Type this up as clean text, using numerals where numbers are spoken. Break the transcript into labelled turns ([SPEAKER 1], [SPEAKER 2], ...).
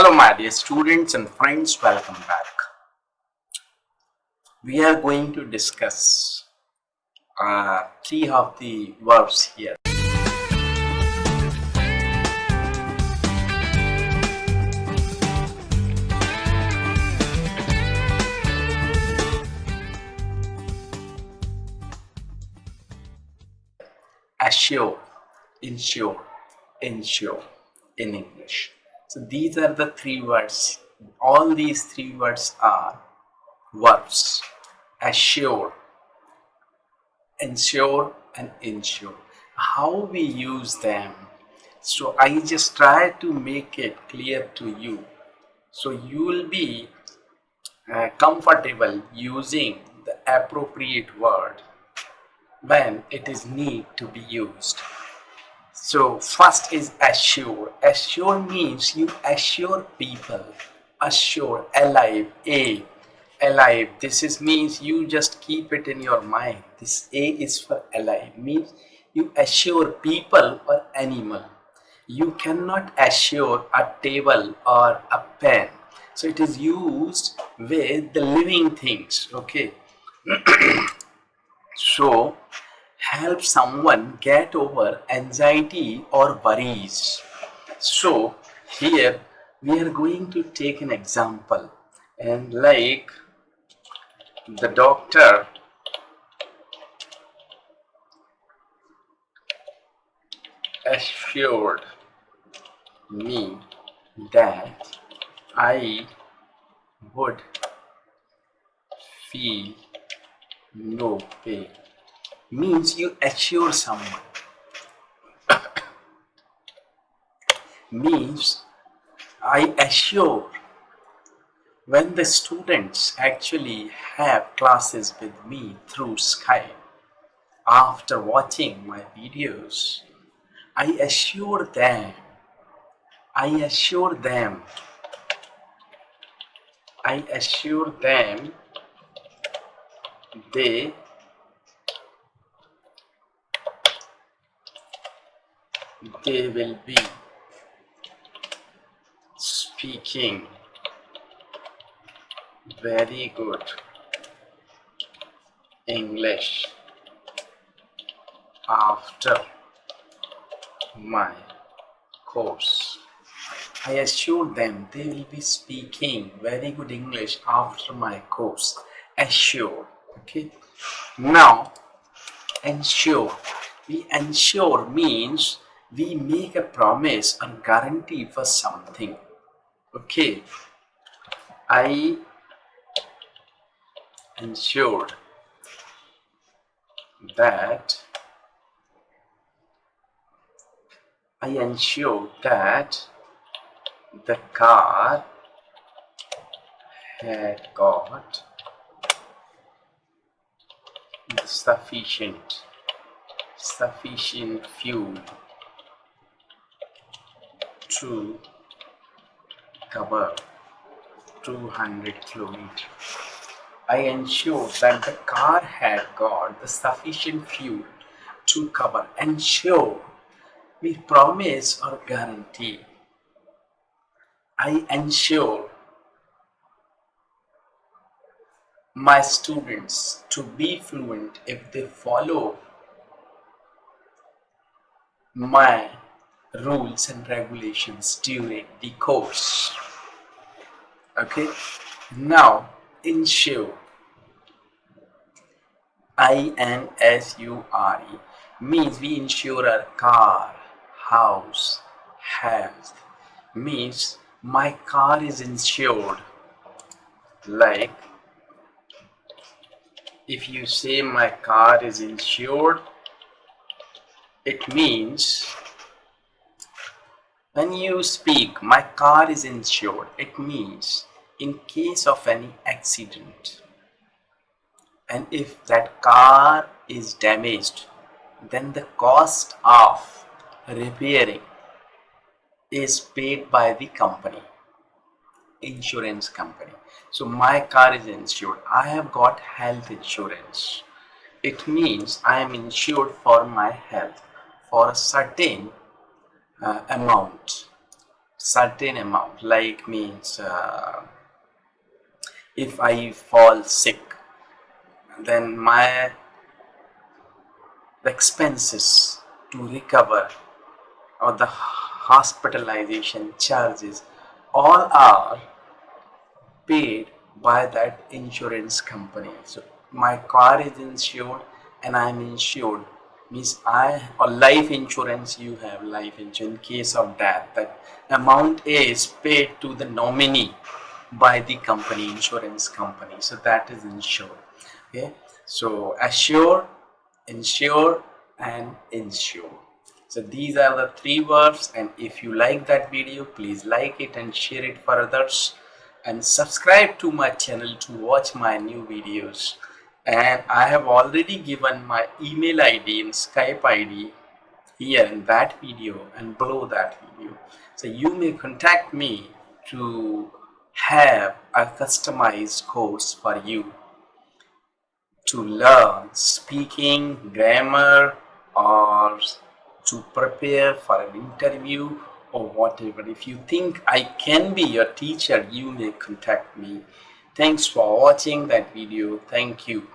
[SPEAKER 1] Hello my dear students and friends, welcome back. We are going to discuss three of the verbs here. Assure, insure, insure in English. So these are the three words. All these three words are verbs. Assure, insure and insure. How we use them? So I just try to make it clear to you. So you will be comfortable using the appropriate word when it is need to be used. So first is assure. Assure means you assure people. Assure, alive, a, alive. This means you just keep it in your mind. This a is for alive. Means you assure people or animal. You cannot assure a table or a pen. So it is used with the living things. Okay. So help someone get over anxiety or worries. So here we are going to take an example, and like the doctor assured me that I would feel no pain. Means you assure someone. Means I assure when the students actually have classes with me through Skype, after watching my videos, I assure them they will be speaking very good English after my course. I assure them they will be speaking very good English after my course. Assure. Okay. Now, ensure. We ensure means we make a promise or guarantee for something. Okay. I ensured that the car had got sufficient fuel to cover 200 kilometers. I ensure that the car had got the sufficient fuel to cover. Ensure, we promise or guarantee. I ensure my students to be fluent if they follow my rules and regulations during the course. Okay. Now, insure. INSURE means we insure our car, house, health. Means my car is insured. Like if you say my car is insured, it means when you speak my car is insured, it means in case of any accident, and if that car is damaged, then the cost of repairing is paid by the company, insurance company. So my car is insured. I have got health insurance. It means I am insured for my health for a certain amount. certain amount, like means if I fall sick, then my expenses to recover or the hospitalization charges all are paid by that insurance company. So my car is insured and I'm insured, means I, or life insurance, you have life insurance in case of death, that amount is paid to the nominee by the company, insurance company. So that is insured. Okay, so assure, insure and insure. So these are the three verbs, and if you like that video, please like it and share it for others, and subscribe to my channel to watch my new videos. And I have already given my email ID and Skype ID here in that video and below that video. So you may contact me to have a customized course for you to learn speaking, grammar, or to prepare for an interview or whatever. If you think I can be your teacher, you may contact me. Thanks for watching that video. Thank you.